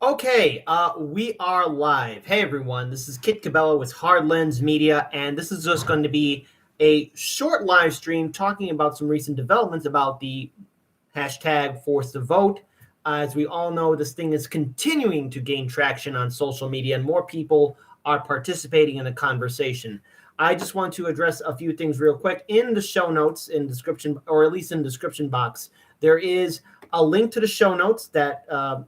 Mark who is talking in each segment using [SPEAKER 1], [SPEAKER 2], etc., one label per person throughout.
[SPEAKER 1] Okay, we are live. Hey everyone, this is Kit Cabello with Hard Lens Media, and this is just going to be a short live stream talking about some recent developments about the hashtag Force the Vote. As we all know, this thing is continuing to gain traction on social media, and more people are participating in the conversation. I just want to address a few things real quick. In the show notes, in description, or at least in the description box, there is a link to the show notes that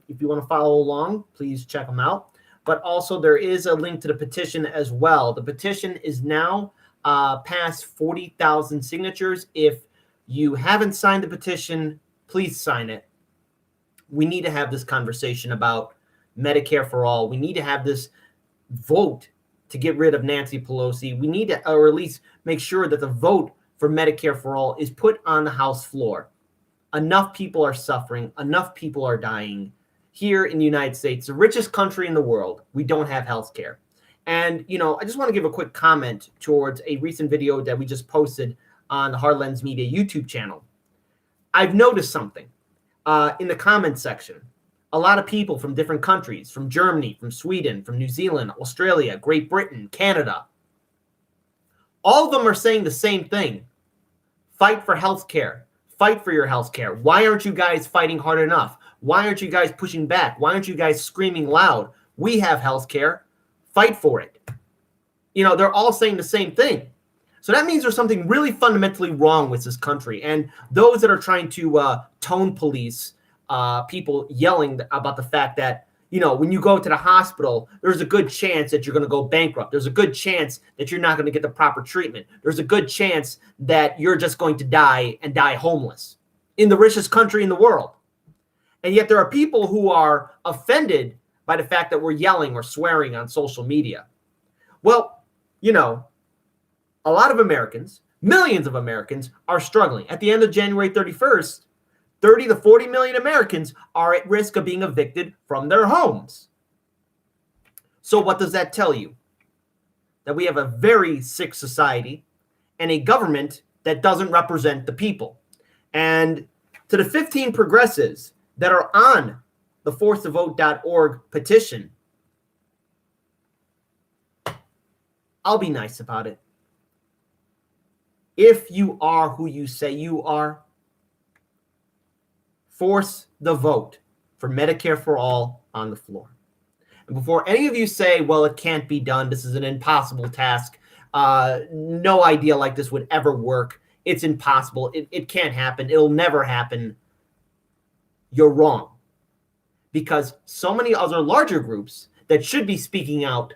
[SPEAKER 1] if you want to follow along, please check them out. But also there is a link to the petition as well. The petition is now past 40,000 signatures. If you haven't signed the petition, please sign it. We need to have this conversation about Medicare for all. We need to have this vote to get rid of Nancy Pelosi. We need to, or at least make sure that the vote for Medicare for all is put on the House floor. Enough people are suffering. Enough people are dying. Here in the United States, the richest country in the world, we don't have health care. And, I just want to give a quick comment towards a recent video that we just posted on the Hard Lens Media YouTube channel. I've noticed something in the comment section. A lot of people from different countries, from Germany, from Sweden, from New Zealand, Australia, Great Britain, Canada, all of them are saying the same thing. Fight for health care. Fight for your health care. Why aren't you guys fighting hard enough? Why aren't you guys pushing back? Why aren't you guys screaming loud? We have health care. Fight for it. They're all saying the same thing. So that means there's something really fundamentally wrong with this country. And those that are trying to tone police people yelling about the fact that, when you go to the hospital, there's a good chance that you're going to go bankrupt. There's a good chance that you're not going to get the proper treatment. There's a good chance that you're just going to die and die homeless in the richest country in the world. And yet there are people who are offended by the fact that we're yelling or swearing on social media. Well, a lot of Americans, millions of Americans, are struggling. At the end of January 31st, 30 to 40 million Americans are at risk of being evicted from their homes. So what does that tell you? That we have a very sick society and a government that doesn't represent the people. And to the 15 progressives that are on the forcethevote.org petition, I'll be nice about it. If you are who you say you are, force the vote for Medicare for all on the floor. And before any of you say, well, it can't be done, this is an impossible task, no idea like this would ever work, it's impossible, it can't happen, it'll never happen, you're wrong. Because so many other larger groups that should be speaking out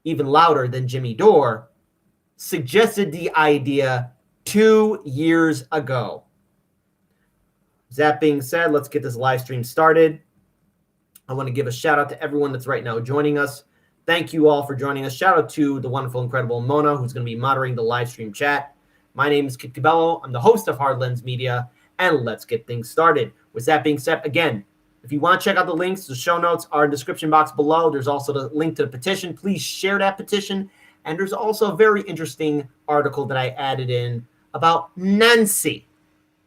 [SPEAKER 1] even louder than Jimmy Dore suggested the idea 2 years ago. That being said, let's get this live stream started. I want to give a shout out to everyone that's right now joining us. Thank you all for joining us. Shout out to the wonderful, incredible Mona, who's going to be moderating the live stream chat. My name is Kit Cabello. I'm the host of Hard Lens Media, and let's get things started. With that being said, again, if you want to check out the links, the show notes are in the description box below. There's also the link to the petition. Please share that petition. And there's also a very interesting article that I added in about Nancy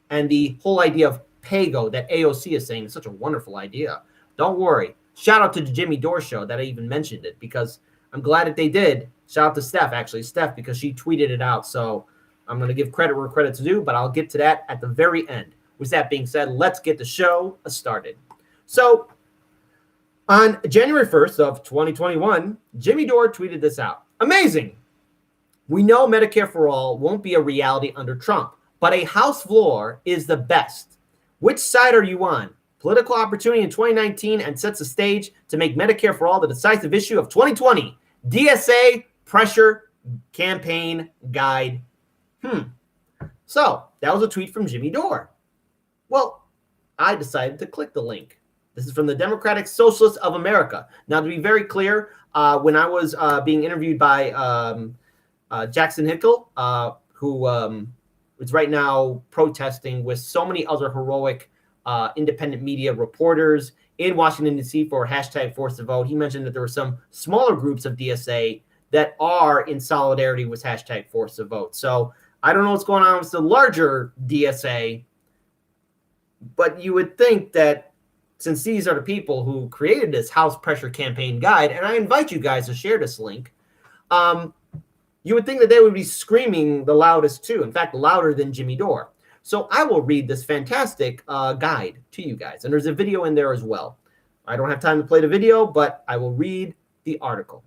[SPEAKER 1] and the whole idea of PAYGO that AOC is saying is such a wonderful idea. Don't worry. Shout out to the Jimmy Dore show that I even mentioned it because I'm glad that they did. Shout out to Steph, because she tweeted it out. So I'm going to give credit where credit's due, but I'll get to that at the very end. With that being said, let's get the show started. So on January 1st of 2021, Jimmy Dore tweeted this out. Amazing. We know Medicare for all won't be a reality under Trump, but a House floor is the best. Which side are you on? Political opportunity in 2019 and sets the stage to make Medicare for all the decisive issue of 2020. DSA pressure campaign guide. So that was a tweet from Jimmy Dore. Well, I decided to click the link. This is from the Democratic Socialists of America. Now, to be very clear, when I was being interviewed by Jackson Hinkle, who is right now protesting with so many other heroic independent media reporters in Washington, D.C. for hashtag Force the Vote. He mentioned that there were some smaller groups of DSA that are in solidarity with hashtag Force the Vote. So I don't know what's going on with the larger DSA, but you would think that since these are the people who created this House Pressure Campaign Guide, and I invite you guys to share this link, you would think that they would be screaming the loudest too. In fact, louder than Jimmy Dore. So I will read this fantastic guide to you guys. And there's a video in there as well. I don't have time to play the video, but I will read the article.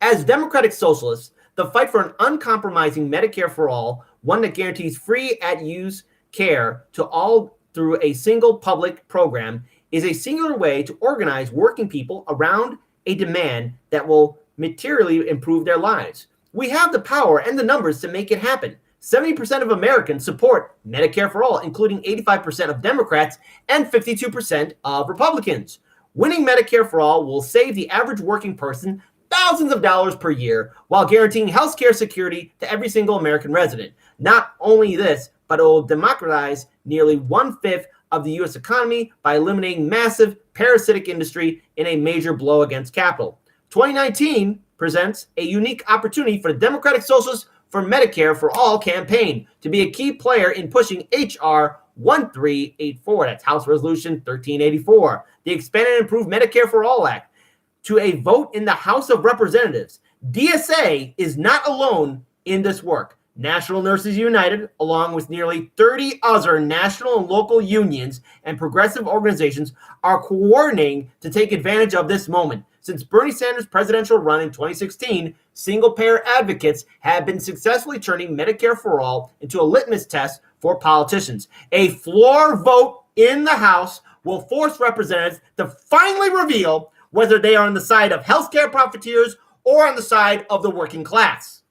[SPEAKER 1] As Democratic Socialists, the fight for an uncompromising Medicare for all, one that guarantees free at-use care to all through a single public program, is a singular way to organize working people around a demand that will materially improve their lives. We have the power and the numbers to make it happen. 70% of Americans support Medicare for all, including 85% of Democrats and 52% of Republicans. Winning Medicare for all will save the average working person thousands of dollars per year while guaranteeing health care security to every single American resident. Not only this, but it will democratize nearly 1/5 of the U.S. economy by eliminating massive parasitic industry in a major blow against capital. 2019 presents a unique opportunity for the Democratic Socialists for Medicare for All campaign to be a key player in pushing H.R. 1384, that's House Resolution 1384, the Expanded and Improved Medicare for All Act, to a vote in the House of Representatives. DSA is not alone in this work. National Nurses United, along with nearly 30 other national and local unions and progressive organizations, are coordinating to take advantage of this moment. Since Bernie Sanders' presidential run in 2016, single-payer advocates have been successfully turning Medicare for All into a litmus test for politicians. A floor vote in the House will force representatives to finally reveal whether they are on the side of healthcare profiteers or on the side of the working class.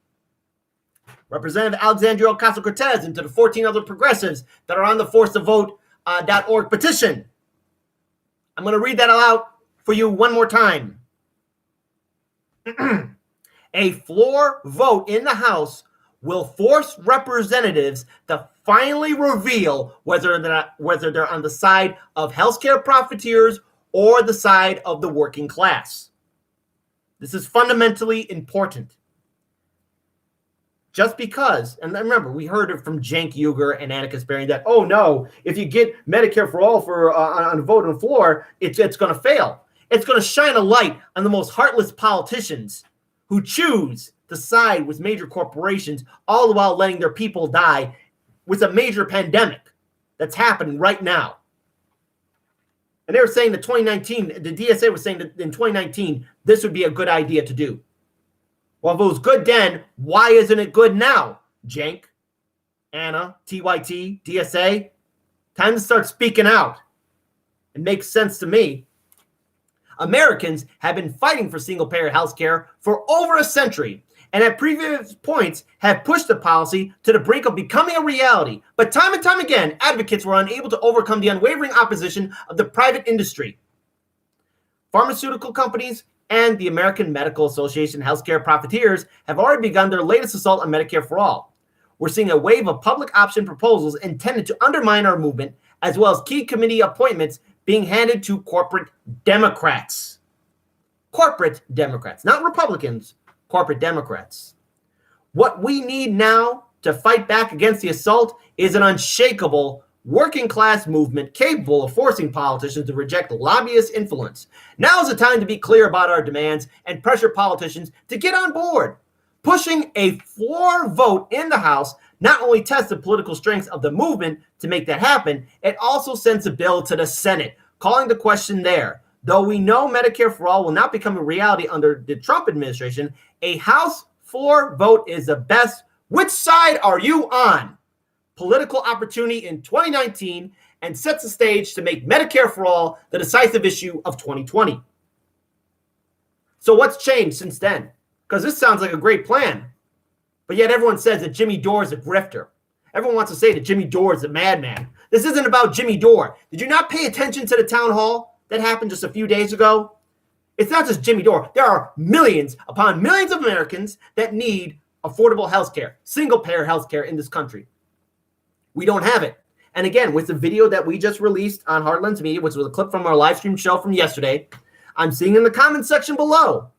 [SPEAKER 1] Representative Alexandria Ocasio-Cortez and to the 14 other progressives that are on the forcetovote.org petition. I'm going to read that aloud for you one more time. A floor vote in the House will force representatives to finally reveal whether they're on the side of healthcare profiteers or the side of the working class. This is fundamentally important. Just because, and remember, we heard it from Cenk Uygur and Anna Kasparian that, oh no, if you get Medicare for all for on a vote on the floor, it's going to fail. It's going to shine a light on the most heartless politicians who choose to side with major corporations, all the while letting their people die with a major pandemic that's happening right now. And they were saying that 2019, the DSA was saying that in 2019, this would be a good idea to do. Well, if it was good then, why isn't it good now? Cenk, Anna, TYT, DSA, time to start speaking out. It makes sense to me. Americans have been fighting for single-payer health care for over a century and at previous points have pushed the policy to the brink of becoming a reality. But time and time again, advocates were unable to overcome the unwavering opposition of the private industry. Pharmaceutical companies and the American Medical Association healthcare profiteers have already begun their latest assault on Medicare for all. We're seeing a wave of public option proposals intended to undermine our movement, as well as key committee appointments being handed to corporate Democrats. Corporate Democrats, not Republicans, corporate Democrats. What we need now to fight back against the assault is an unshakable working class movement capable of forcing politicians to reject lobbyist influence. Now is the time to be clear about our demands and pressure politicians to get on board. Pushing a floor vote in the House not only tests the political strengths of the movement to make that happen, it also sends a bill to the Senate, calling the question there. Though we know Medicare for all will not become a reality under the Trump administration, a House floor vote is the best. Which side are you on? Political opportunity in 2019 and sets the stage to make Medicare for all the decisive issue of 2020. So what's changed since then? Because this sounds like a great plan, but yet everyone says that Jimmy Dore is a grifter. Everyone wants to say that Jimmy Dore is a madman. This isn't about Jimmy Dore. Did you not pay attention to the town hall that happened just a few days ago? It's not just Jimmy Dore. There are millions upon millions of Americans that need affordable health care, single-payer health care in this country. We don't have it. And again, with the video that we just released on Heartlands Media, which was a clip from our live stream show from yesterday, I'm seeing in the comment section below,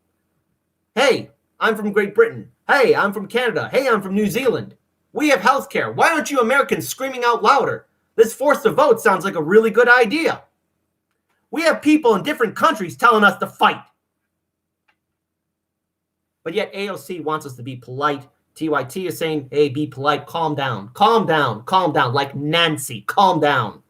[SPEAKER 1] hey, I'm from Great Britain. Hey, I'm from Canada. Hey, I'm from New Zealand. We have health care. Why aren't you Americans screaming out louder? This forced to vote sounds like a really good idea. We have people in different countries telling us to fight. But yet AOC wants us to be polite. TYT is saying, hey, be polite, calm down, calm down, calm down, like Nancy, calm down.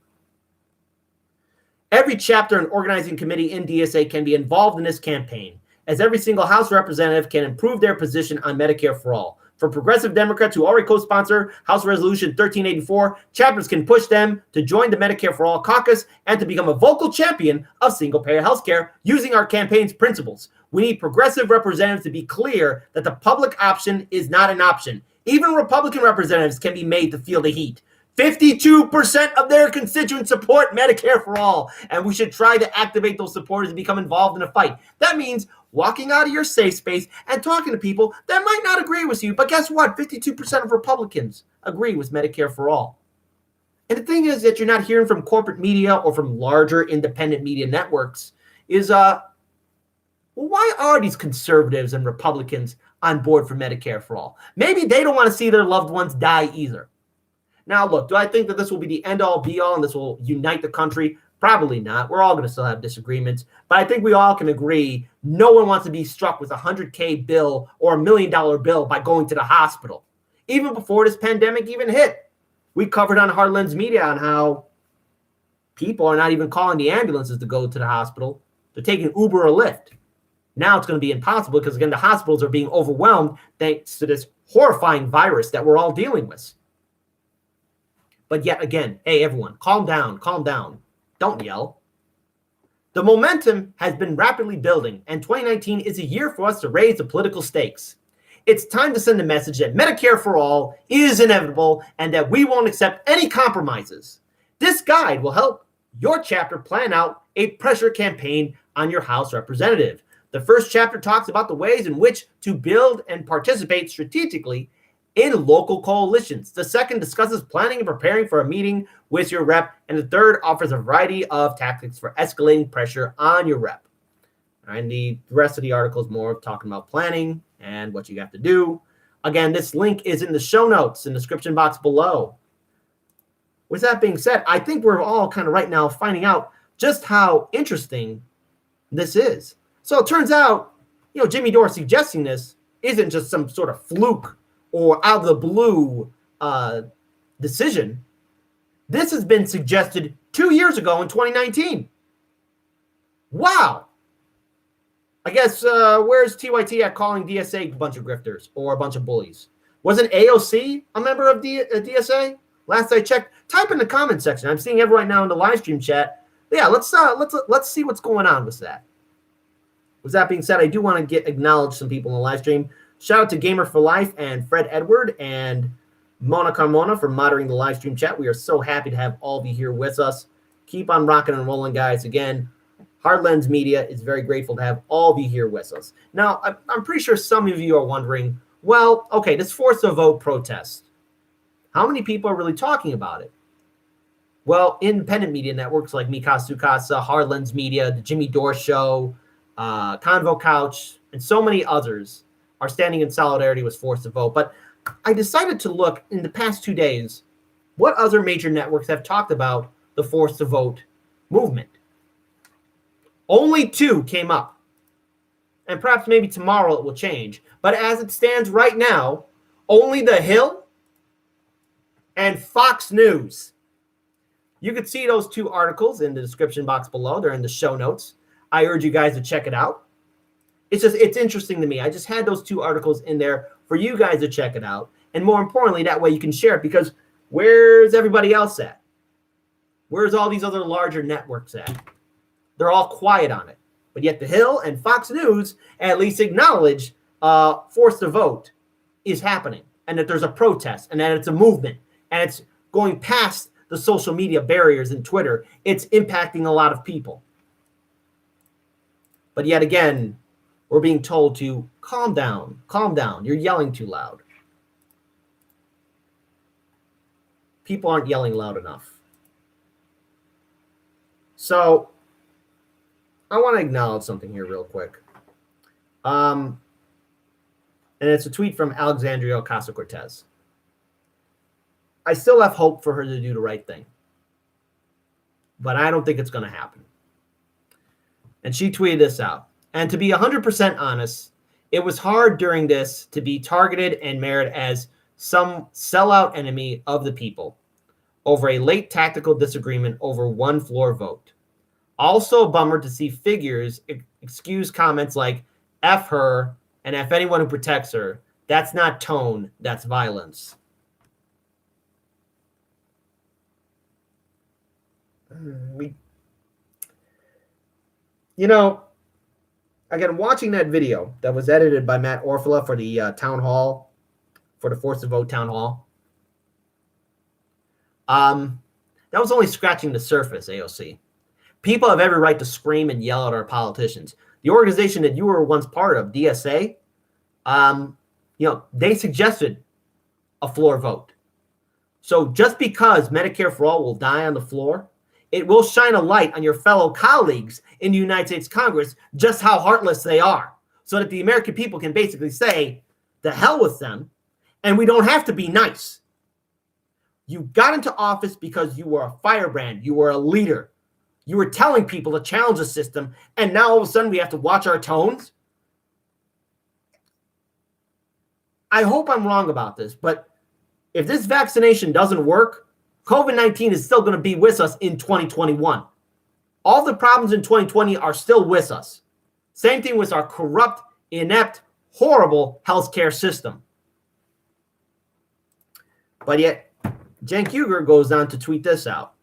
[SPEAKER 1] Every chapter and organizing committee in DSA can be involved in this campaign, as every single House representative can improve their position on Medicare for All. For progressive Democrats who already co-sponsor House Resolution 1384, chapters can push them to join the Medicare for All caucus and to become a vocal champion of single-payer health care using our campaign's principles. We need progressive representatives to be clear that the public option is not an option. Even Republican representatives can be made to feel the heat. 52% of their constituents support Medicare for All, and we should try to activate those supporters to become involved in a fight. That means walking out of your safe space and talking to people that might not agree with you. But guess what? 52% of Republicans agree with Medicare for All. And the thing is that you're not hearing from corporate media or from larger independent media networks is, well, why are these conservatives and Republicans on board for Medicare for All? Maybe they don't want to see their loved ones die either. Now, look, do I think that this will be the end-all, be-all, and this will unite the country? Probably not. We're all going to still have disagreements. But I think we all can agree no one wants to be struck with a $100K bill or $1 million bill by going to the hospital. Even before this pandemic even hit, we covered on Hard Lens Media on how people are not even calling the ambulances to go to the hospital. They're taking Uber or Lyft. Now it's going to be impossible because, again, the hospitals are being overwhelmed thanks to this horrifying virus that we're all dealing with. But yet again, hey, everyone, calm down, calm down. Don't yell. The momentum has been rapidly building, and 2019 is a year for us to raise the political stakes. It's time to send a message that Medicare for All is inevitable and that we won't accept any compromises. This guide will help your chapter plan out a pressure campaign on your House representative. The first chapter talks about the ways in which to build and participate strategically in local coalitions. The second discusses planning and preparing for a meeting with your rep. And the third offers a variety of tactics for escalating pressure on your rep. And the rest of the article is more talking about planning and what you have to do. Again, this link is in the show notes in the description box below. With that being said, I think we're all kind of right now finding out just how interesting this is. So it turns out, Jimmy Dore suggesting this isn't just some sort of fluke or out of the blue decision. This has been suggested 2 years ago in 2019. Wow. I guess where's TYT at calling DSA a bunch of grifters or a bunch of bullies? Wasn't AOC a member of DSA? Last I checked. Type in the comment section. I'm seeing everyone now in the live stream chat. Yeah, let's see what's going on with that. With that being said, I do want to acknowledge some people in the live stream. Shout out to Gamer for Life and Fred Edward and Mona Carmona for moderating the live stream chat. We are so happy to have all of you here with us. Keep on rocking and rolling, guys. Again, Hard Lens Media is very grateful to have all of you here with us. Now, I'm pretty sure some of you are wondering, well, okay, this force the vote protest, how many people are really talking about it? Well, independent media networks like Mi Casa Tu Casa, Hard Lens Media, The Jimmy Dore Show, Convo Couch, and so many others are standing in solidarity with Force the Vote. But I decided to look in the past 2 days what other major networks have talked about the Force the Vote movement. Only 2 came up. And perhaps maybe tomorrow it will change. But as it stands right now, only The Hill and Fox News. You can see those 2 articles in the description box below. They're in the show notes. I urge you guys to check it out. It's interesting to me. I just had those 2 articles in there for you guys to check it out. And more importantly, that way you can share it, because where's everybody else at? Where's all these other larger networks at? They're all quiet on it. But yet The Hill and Fox News at least acknowledge Force the Vote is happening, and that there's a protest, and that it's a movement, and it's going past the social media barriers and Twitter. It's impacting a lot of people. But yet again, we're being told to calm down, calm down. You're yelling too loud. People aren't yelling loud enough. So I want to acknowledge something here real quick. And it's a tweet from Alexandria Ocasio-Cortez. I still have hope for her to do the right thing, but I don't think it's going to happen. And she tweeted this out. And to be 100% honest, it was hard during this to be targeted and married as some sellout enemy of the people over a late tactical disagreement over one floor vote. Also a bummer to see figures excuse comments like F her and F anyone who protects her. That's not tone, that's violence. Again, watching that video that was edited by Matt Orfalea for the town hall, for the Force to Vote town hall, that was only scratching the surface, AOC. People have every right to scream and yell at our politicians. The organization that you were once part of, DSA, they suggested a floor vote. So just because Medicare for All will die on the floor, it will shine a light on your fellow colleagues in the United States Congress just how heartless they are, so that the American people can basically say, the hell with them, and we don't have to be nice. You got into office because you were a firebrand. You were a leader. You were telling people to challenge the system, and now all of a sudden we have to watch our tones? I hope I'm wrong about this, but if this vaccination doesn't work, COVID-19 is still going to be with us in 2021. All the problems in 2020 are still with us. Same thing with our corrupt, inept, horrible healthcare system. But yet, Cenk Uygur goes on to tweet this out.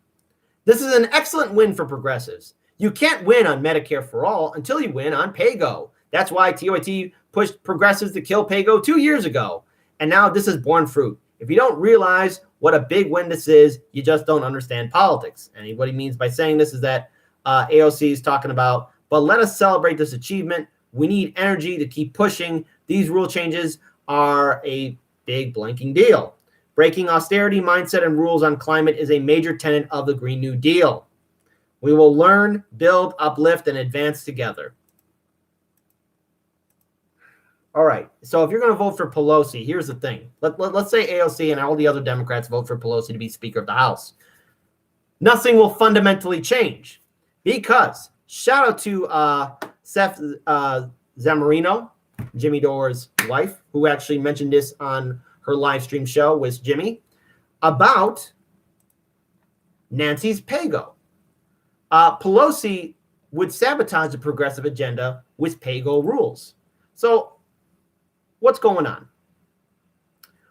[SPEAKER 1] This is an excellent win for progressives. You can't win on Medicare for All until you win on PAYGO. That's why TOIT pushed progressives to kill PAYGO 2 years ago. And now this has borne fruit. If you don't realize what a big win this is, you just don't understand politics. And what he means by saying this is that AOC is talking about, but let us celebrate this achievement. We need energy to keep pushing. These rule changes are a big blanking deal. Breaking austerity mindset and rules on climate is a major tenet of the Green New Deal. We will learn, build, uplift, and advance together. All right, so if you're going to vote for Pelosi, here's the thing. Let's say AOC and all the other Democrats vote for Pelosi to be Speaker of the House. Nothing will fundamentally change because, shout out to Seth Zamorino, Jimmy Dore's wife, who actually mentioned this on her live stream show with Jimmy, about Nancy's PAYGO. Pelosi would sabotage the progressive agenda with PAYGO rules. So what's going on?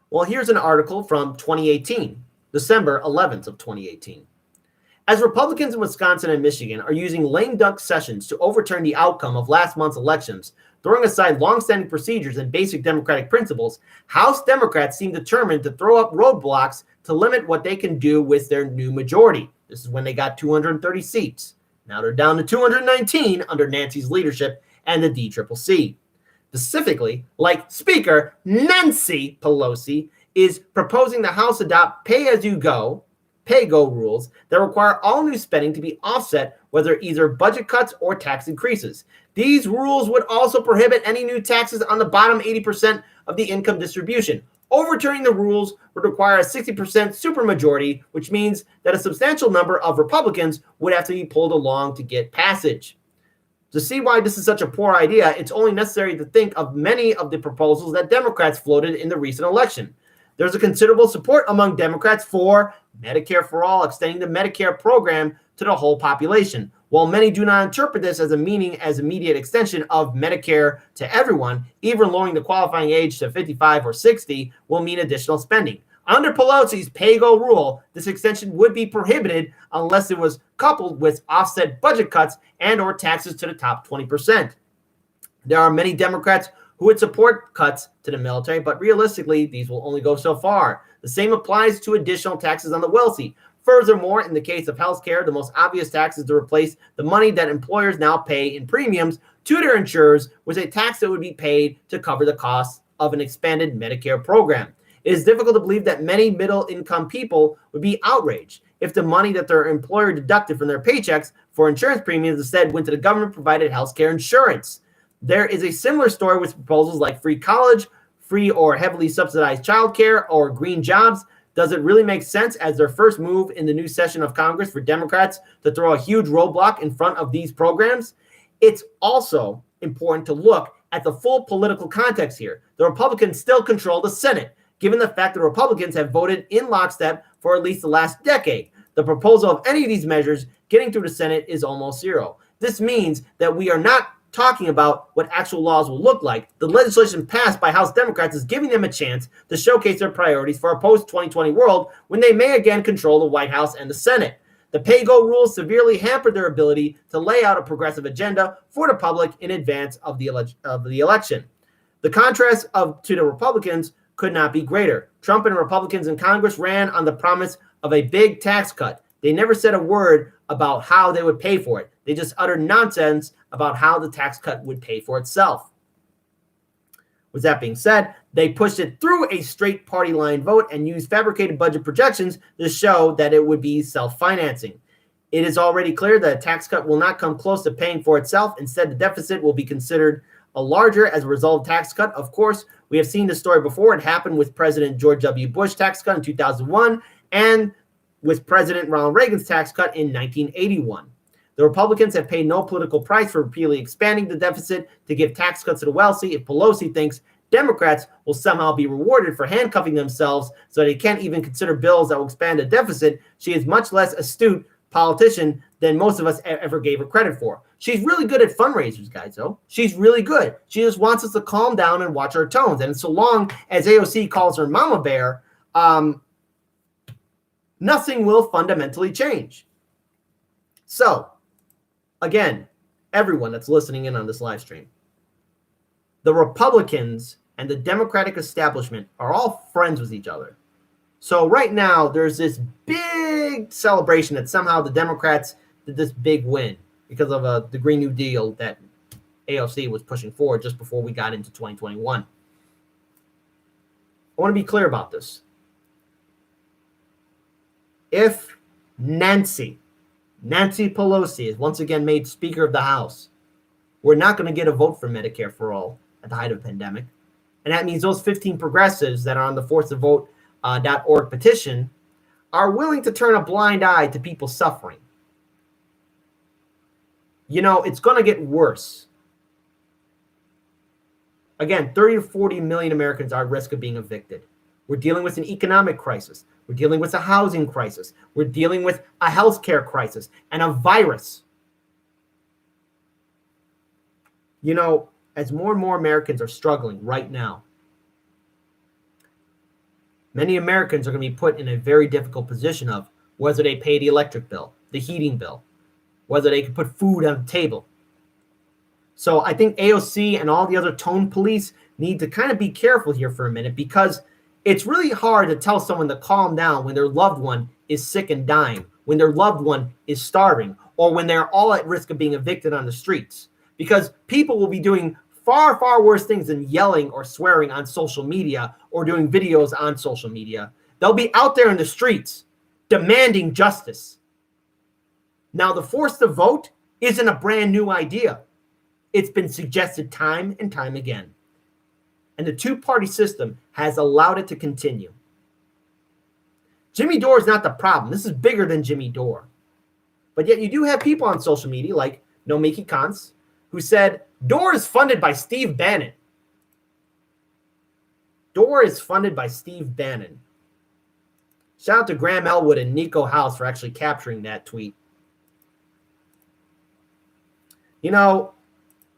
[SPEAKER 1] Well, here's an article from 2018, December 11th of 2018. As Republicans in Wisconsin and Michigan are using lame duck sessions to overturn the outcome of last month's elections, throwing aside longstanding procedures and basic democratic principles, House Democrats seem determined to throw up roadblocks to limit what they can do with their new majority. This is when they got 230 seats. Now they're down to 219 under Nancy's leadership and the DCCC. Specifically, like Speaker Nancy Pelosi is proposing the House adopt pay-as-you-go, PAYGO rules that require all new spending to be offset, whether either budget cuts or tax increases. These rules would also prohibit any new taxes on the bottom 80% of the income distribution. Overturning the rules would require a 60% supermajority, which means that a substantial number of Republicans would have to be pulled along to get passage. To see why this is such a poor idea, it's only necessary to think of many of the proposals that Democrats floated in the recent election. There's a considerable support among Democrats for Medicare for All, extending the Medicare program to the whole population. While many do not interpret this as immediate extension of Medicare to everyone, even lowering the qualifying age to 55 or 60 will mean additional spending. Under Pelosi's PAYGO rule, this extension would be prohibited unless it was coupled with offset budget cuts and or taxes to the top 20%. There are many Democrats who would support cuts to the military, but realistically, these will only go so far. The same applies to additional taxes on the wealthy. Furthermore, in the case of healthcare, the most obvious tax is to replace the money that employers now pay in premiums to their insurers with a tax that would be paid to cover the costs of an expanded Medicare program. It is difficult to believe that many middle-income people would be outraged if the money that their employer deducted from their paychecks for insurance premiums instead went to the government-provided healthcare insurance. There is a similar story with proposals like free college, free or heavily subsidized childcare, or green jobs. Does it really make sense as their first move in the new session of Congress for Democrats to throw a huge roadblock in front of these programs? It's also important to look at the full political context here. The Republicans still control the Senate, given the fact that Republicans have voted in lockstep for at least the last decade. The proposal of any of these measures getting through the Senate is almost zero. This means that we are not talking about what actual laws will look like. The legislation passed by House Democrats is giving them a chance to showcase their priorities for a post-2020 world when they may again control the White House and the Senate. The pay-go rules severely hampered their ability to lay out a progressive agenda for the public in advance of the election. The contrast to the Republicans could not be greater. Trump and Republicans in Congress ran on the promise of a big tax cut. They never said a word about how they would pay for it. They just uttered nonsense about how the tax cut would pay for itself. With that being said, they pushed it through a straight party line vote and used fabricated budget projections to show that it would be self-financing. It is already clear that a tax cut will not come close to paying for itself. Instead, the deficit will be considered a larger as a result of tax cut. Of course, we have seen this story before. It happened with President George W. Bush tax cut in 2001 and with President Ronald Reagan's tax cut in 1981. The Republicans have paid no political price for repeatedly expanding the deficit to give tax cuts to the wealthy. If Pelosi thinks Democrats will somehow be rewarded for handcuffing themselves so they can't even consider bills that will expand the deficit, she is much less astute politician than most of us ever gave her credit for. She's really good at fundraisers, guys, though. She's really good. She just wants us to calm down and watch our tones. And so long as AOC calls her mama bear, nothing will fundamentally change. So, again, everyone that's listening in on this live stream, the Republicans and the Democratic establishment are all friends with each other. So right now, there's this big celebration that somehow the Democrats did this big win because of the Green New Deal that AOC was pushing forward just before we got into 2021. I want to be clear about this. If Nancy Pelosi is once again made Speaker of the House, we're not going to get a vote for Medicare for all at the height of the pandemic. And that means those 15 progressives that are on the forcetovote.org petition are willing to turn a blind eye to people suffering. You know, it's going to get worse. Again, 30 to 40 million Americans are at risk of being evicted. We're dealing with an economic crisis. We're dealing with a housing crisis. We're dealing with a healthcare crisis and a virus. You know, as more and more Americans are struggling right now, many Americans are going to be put in a very difficult position of whether they pay the electric bill, the heating bill, whether they can put food on the table. So I think AOC and all the other tone police need to kind of be careful here for a minute, because it's really hard to tell someone to calm down when their loved one is sick and dying, when their loved one is starving, or when they're all at risk of being evicted on the streets. Because people will be doing far, far worse things than yelling or swearing on social media or doing videos on social media. They'll be out there in the streets demanding justice. Now, the force to vote isn't a brand new idea. It's been suggested time and time again. And the two-party system has allowed it to continue. Jimmy Dore is not the problem. This is bigger than Jimmy Dore. But yet you do have people on social media like Nomiki Konst who said, Dore is funded by Steve Bannon. Dore is funded by Steve Bannon. Shout out to Graham Elwood and Nico House for actually capturing that tweet. You know,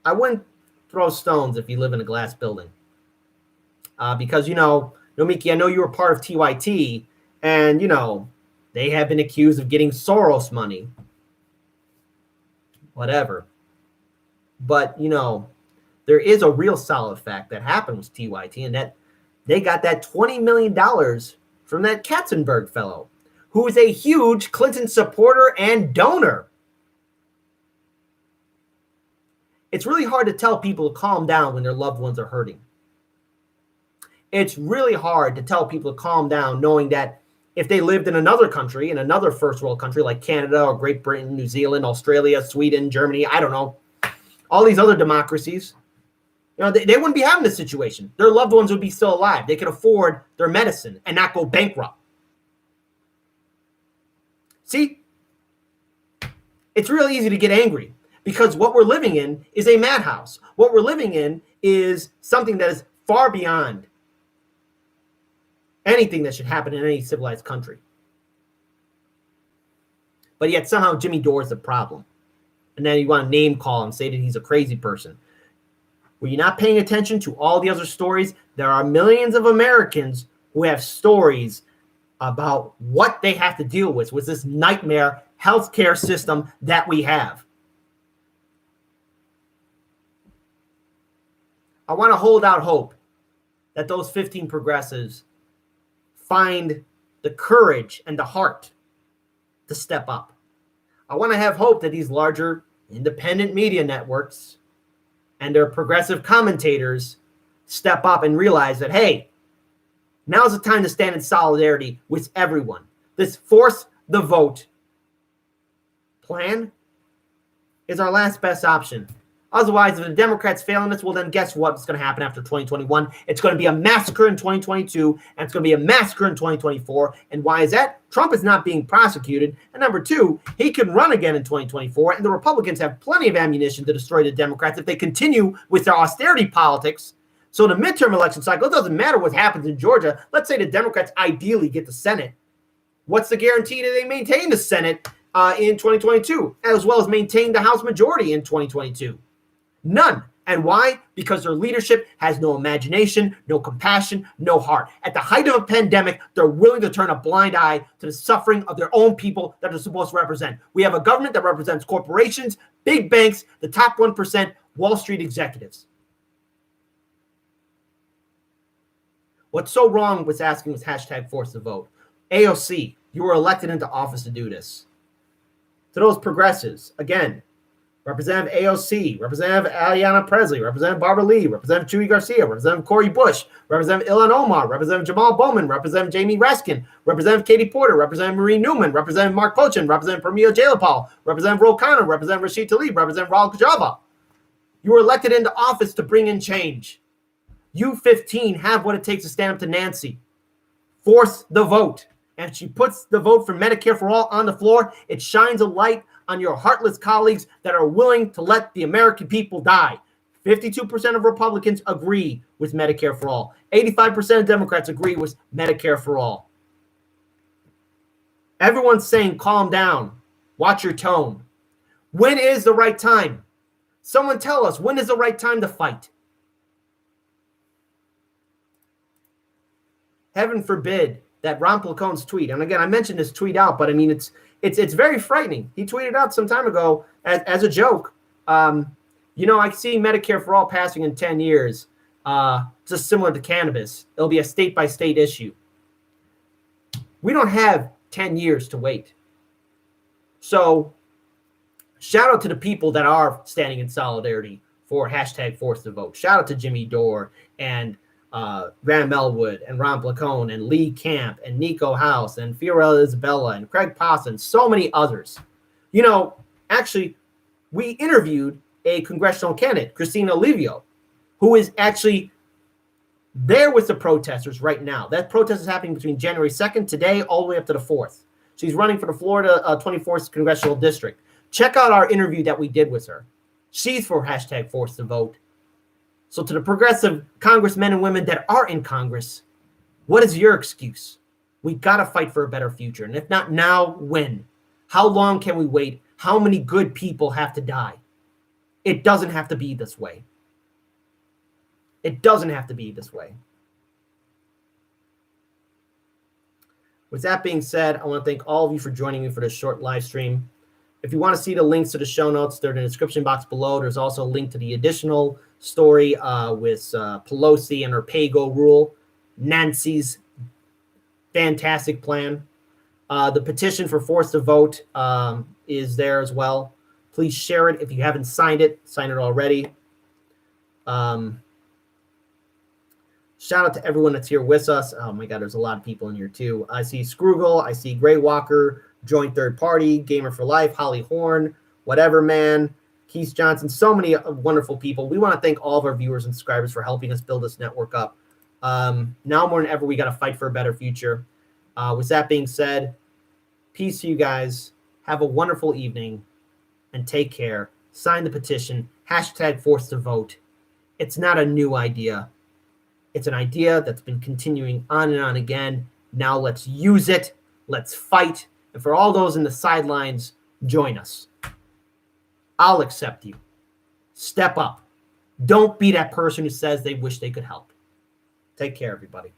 [SPEAKER 1] I wouldn't throw stones if you live in a glass building. Because, you know, Nomiki, I know you were part of TYT, and, you know, they have been accused of getting Soros money. Whatever. But, you know, there is a real solid fact that happened with TYT, and that they got that $20 million from that Katzenberg fellow, who is a huge Clinton supporter and donor. It's really hard to tell people to calm down when their loved ones are hurting. It's really hard to tell people to calm down knowing that if they lived in another country, in another first world country like Canada or Great Britain, New Zealand, Australia, Sweden, Germany, I don't know, all these other democracies, you know, they wouldn't be having this situation. Their loved ones would be still alive. They could afford their medicine and not go bankrupt. See, it's really easy to get angry because what we're living in is a madhouse. What we're living in is something that is far beyond anything that should happen in any civilized country. But yet somehow Jimmy Dore is the problem. And then you want to name call and say that he's a crazy person. Were you not paying attention to all the other stories? There are millions of Americans who have stories about what they have to deal with this nightmare healthcare system that we have. I want to hold out hope that those 15 progressives find the courage and the heart to step up. I want to have hope that these larger independent media networks and their progressive commentators step up and realize that, hey, now's the time to stand in solidarity with everyone. This force the vote plan is our last best option. Otherwise, if the Democrats fail in this, well, then guess what's going to happen after 2021? It's going to be a massacre in 2022, and it's going to be a massacre in 2024. And why is that? Trump is not being prosecuted. And number two, he can run again in 2024, and the Republicans have plenty of ammunition to destroy the Democrats if they continue with their austerity politics. So the midterm election cycle, it doesn't matter what happens in Georgia. Let's say the Democrats ideally get the Senate. What's the guarantee that they maintain the Senate in 2022, as well as maintain the House majority in 2022? None. And why? Because their leadership has no imagination, no compassion, no heart. At the height of a pandemic, they're willing to turn a blind eye to the suffering of their own people that they're supposed to represent. We have a government that represents corporations, big banks, the top 1%, Wall Street executives. What's so wrong with asking with hashtag force the vote? AOC, you were elected into office to do this. To those progressives, again, Representative AOC, Representative Ayanna Pressley, Representative Barbara Lee, Representative Chuy Garcia, Representative Cori Bush, Representative Ilhan Omar, Representative Jamal Bowman, Representative Jamie Raskin, Representative Katie Porter, Representative Marie Newman, Representative Mark Pochin, Representative Pramila Jayapal, Representative Ro Khanna, Representative Rashid Tlaib, Representative Raul Kajava. You were elected into office to bring in change. You 15 have what it takes to stand up to Nancy. Force the vote. And she puts the vote for Medicare for All on the floor. It shines a light on your heartless colleagues that are willing to let the American people die. 52% of Republicans agree with Medicare for All. 85% of Democrats agree with Medicare for All. Everyone's saying, calm down. Watch your tone. When is the right time? Someone tell us, when is the right time to fight? Heaven forbid that Ron Placone's tweet, and again, I mentioned this tweet out, but I mean, it's very frightening. He tweeted out some time ago as a joke. I see Medicare for All passing in 10 years, just similar to cannabis. It'll be a state-by-state issue. We don't have 10 years to wait. So shout out to the people that are standing in solidarity for hashtag force the vote. Shout out to Jimmy Dore and Graham Elwood and Ron Placone and Lee Camp and Nico House and Fiorella Isabella and Craig Passa and so many others. Actually, we interviewed a congressional candidate, Christina Olivio, who is actually there with the protesters right now. That protest is happening between January 2nd, today, all the way up to the 4th. She's running for the Florida 24th Congressional District. Check out our interview that we did with her. She's for hashtag force the vote. So to the progressive congressmen and women that are in Congress, what is your excuse? We got to fight for a better future. And if not now, when? How long can we wait? How many good people have to die? It doesn't have to be this way. It doesn't have to be this way. With that being said, I want to thank all of you for joining me for this short live stream. If you want to see the links to the show notes, they're in the description box below. There's also a link to the additional story with Pelosi and her pay-go rule, Nancy's fantastic plan. The petition for force to vote is there as well. Please share it if you haven't signed it. Sign it already. Shout out to everyone that's here with us. Oh my God, there's a lot of people in here too. I see Scroogle, I see Gray Walker, Joint Third Party, Gamer for Life, Holly Horn, Whatever Man, Keith Johnson, so many wonderful people. We want to thank all of our viewers and subscribers for helping us build this network up. Now more than ever, we got to fight for a better future. With that being said, peace to you guys. Have a wonderful evening and take care. sign the petition, hashtag force to vote. It's not a new idea. It's an idea that's been continuing on and on again. Now let's use it. Let's fight. And for all those in the sidelines, join us. I'll accept you. Step up. Don't be that person who says they wish they could help. Take care, everybody.